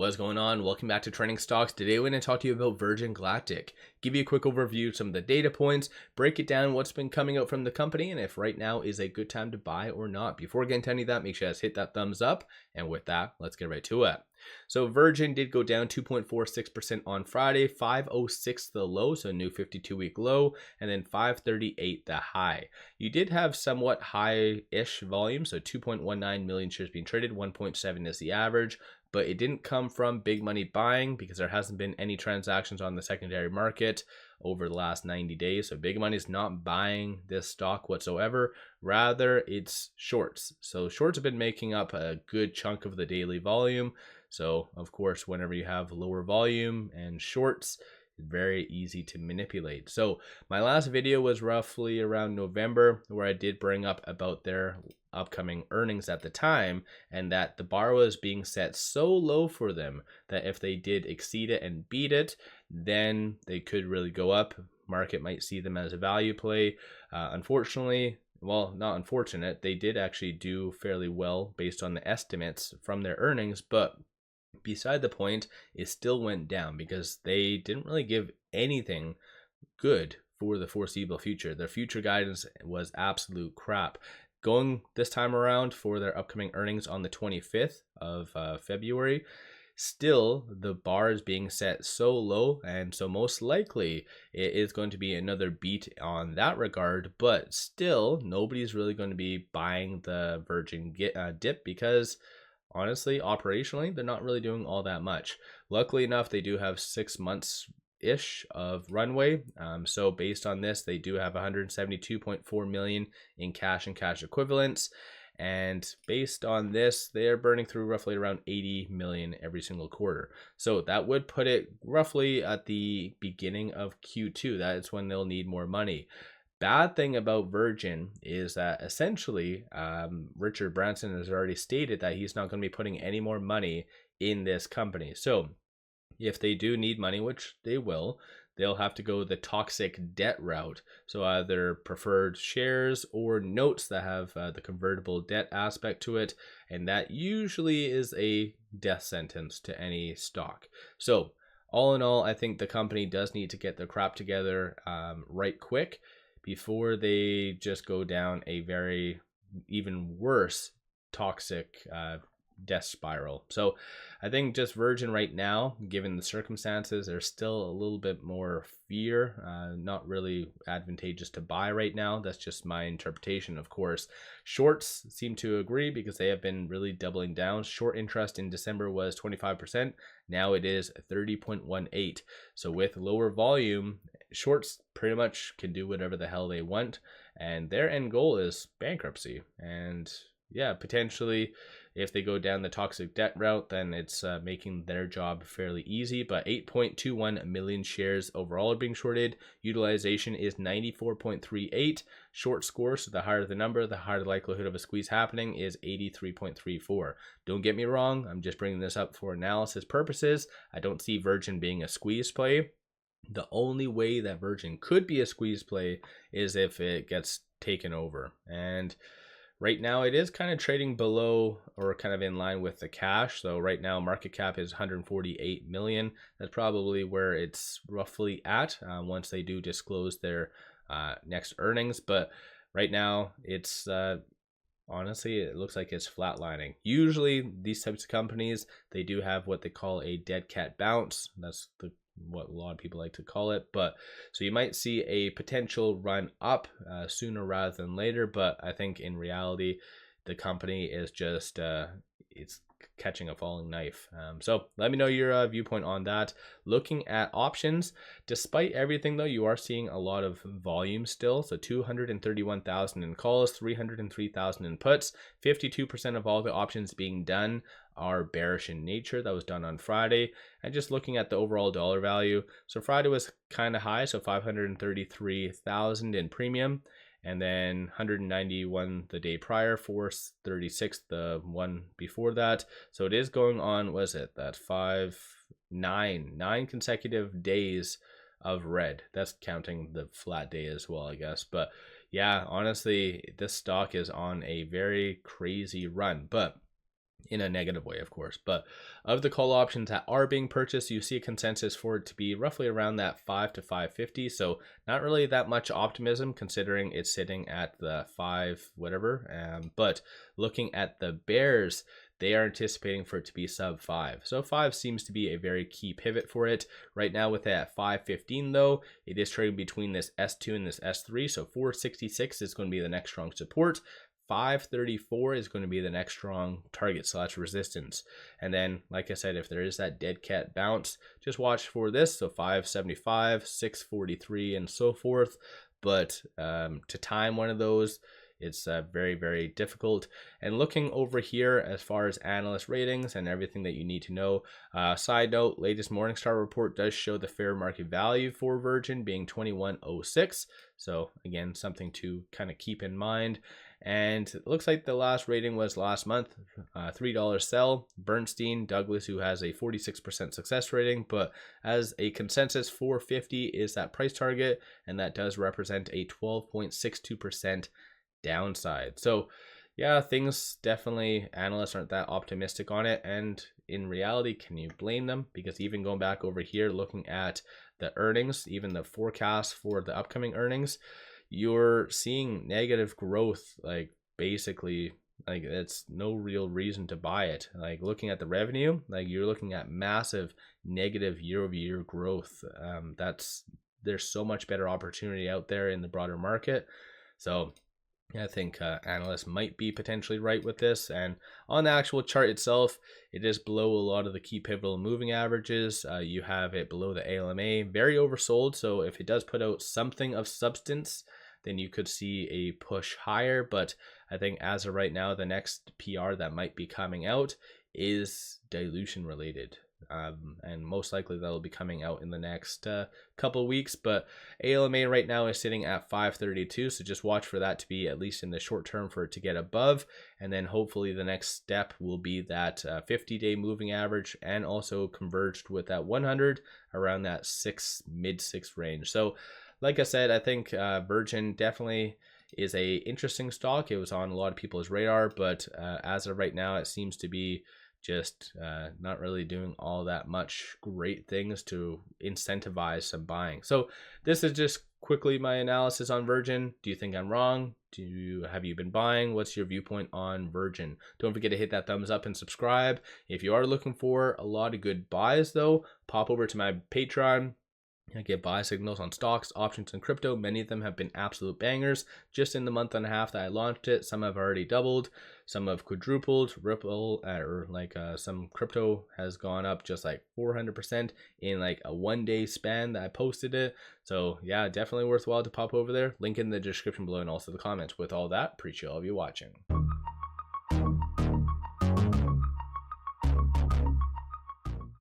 What's going on? Welcome back to Trending Stocks. Today we're going to talk to you about Virgin Galactic. Give you a quick overview of some of the data points, break it down what's been coming out from the company, and if right now is a good time to buy or not. Before getting to any of that, make sure you guys hit that thumbs up. And with that, let's get right to it. So Virgin did go down 2.46% on Friday, 506 the low, so a new 52-week low, and then 538 the high. You did have somewhat high-ish volume, so 2.19 million shares being traded, 1.7 is the average. But it didn't come from big money buying because there hasn't been any transactions on the secondary market over the last 90 days. So big money is not buying this stock whatsoever. Rather, it's shorts. So shorts have been making up a good chunk of the daily volume. So of course, whenever you have lower volume and shorts, it's very easy to manipulate. So my last video was roughly around November, where I did bring up about their upcoming earnings at the time, and that the bar was being set so low for them that if they did exceed it and beat it, then they could really go up. Market might see them as a value play. Unfortunately, well, not unfortunate, they did actually do fairly well based on the estimates from their earnings, but beside the point, it still went down because they didn't really give anything good for the foreseeable future. Their future guidance was absolute crap. Going this time around for their upcoming earnings on the 25th of February, still the bar is being set so low, and so most likely it is going to be another beat on that regard, but still nobody's really going to be buying the Virgin dip because honestly, operationally, they're not really doing all that much. Luckily enough, they do have 6 months ish of runway. So based on this, they do have 172.4 million in cash and cash equivalents. And based on this, they are burning through roughly around 80 million every single quarter. So that would put it roughly at the beginning of Q2. That is when they'll need more money. Bad thing about Virgin is that essentially Richard Branson has already stated that he's not going to be putting any more money in this company. So if they do need money, which they will, they'll have to go the toxic debt route. So either preferred shares or notes that have the convertible debt aspect to it. And that usually is a death sentence to any stock. So all in all, I think the company does need to get their crap together right quick before they just go down a very even worse toxic death spiral. So I think just Virgin right now, given the circumstances, there's still a little bit more fear, not really advantageous to buy right now. That's just my interpretation. Of course, shorts seem to agree because they have been really doubling down. Short interest in December was 25%. Now it is 30.18. So with lower volume, shorts pretty much can do whatever the hell they want, and their end goal is bankruptcy. And yeah, potentially if they go down the toxic debt route, then it's making their job fairly easy. But 8.21 million shares overall are being shorted. Utilization is 94.38. Short score, so the higher the number, the higher the likelihood of a squeeze happening, is 83.34. Don't get me wrong, I'm just bringing this up for analysis purposes. I don't see Virgin being a squeeze play. The only way that Virgin could be a squeeze play is if it gets taken over. And right now it is kind of trading below or kind of in line with the cash. So right now market cap is 148 million. That's probably where it's roughly at once they do disclose their next earnings. But right now it's honestly, it looks like it's flatlining. Usually these types of companies, they do have what they call a dead cat bounce. That's what a lot of people like to call it. But so you might see a potential run up sooner rather than later, but I think in reality the company is just it's catching a falling knife. So let me know your viewpoint on that. Looking at options, despite everything though, you are seeing a lot of volume still. So 231,000 in calls, 303,000 in puts. 52% of all the options being done are bearish in nature. That was done on Friday. And just looking at the overall dollar value, so Friday was kind of high, so 533,000 in premium, and then 191 the day prior, 436 the one before that. So it is going on, was it that nine consecutive days of red. That's counting the flat day as well, I guess. But yeah, honestly, this stock is on a very crazy run. But in a negative way, of course. But of the call options that are being purchased, you see a consensus for it to be roughly around that 5 to 550. So not really that much optimism considering it's sitting at the 5 whatever. But looking at the bears, they are anticipating for it to be sub 5. So 5 seems to be a very key pivot for it. Right now with it at 515 though, it is trading between this S2 and this S3. So 466 is going to be the next strong support. 534 is going to be the next strong target / resistance. And then, like I said, if there is that dead cat bounce, just watch for this. So 575, 643, and so forth. But to time one of those, it's very, very difficult. And looking over here as far as analyst ratings and everything that you need to know, side note, latest Morningstar report does show the fair market value for Virgin being 2106. So again, something to kind of keep in mind. And it looks like the last rating was last month, $3 sell. Bernstein, Douglas, who has a 46% success rating, but as a consensus, 450 is that price target, and that does represent a 12.62% downside. So yeah, things definitely, analysts aren't that optimistic on it, and in reality, can you blame them? Because even going back over here, looking at the earnings, even the forecast for the upcoming earnings, you're seeing negative growth. Like basically, like it's no real reason to buy it. Like looking at the revenue, like you're looking at massive negative year-over-year growth. There's so much better opportunity out there in the broader market. So I think analysts might be potentially right with this. And on the actual chart itself, it is below a lot of the key pivotal moving averages. You have it below the ALMA, very oversold. So if it does put out something of substance, then you could see a push higher. But I think as of right now, the next PR that might be coming out is dilution related. And most likely that'll be coming out in the next couple of weeks. But ALMA right now is sitting at 532, so just watch for that to be, at least in the short term, for it to get above. And then hopefully the next step will be that 50-day moving average, and also converged with that 100 around that mid 6 range. So like I said, I think Virgin definitely is a interesting stock. It was on a lot of people's radar, but as of right now, it seems to be just not really doing all that much great things to incentivize some buying. So this is just quickly my analysis on Virgin. Do you think I'm wrong? Have you been buying? What's your viewpoint on Virgin? Don't forget to hit that thumbs up and subscribe. If you are looking for a lot of good buys though, pop over to my Patreon. I get buy signals on stocks, options, and crypto. Many of them have been absolute bangers. Just in the month and a half that I launched it, some have already doubled, some have quadrupled. Ripple, some crypto has gone up just like 400% in like a 1-day span that I posted it. So yeah, definitely worthwhile to pop over there. Link in the description below and also the comments. With all that, appreciate all of you watching.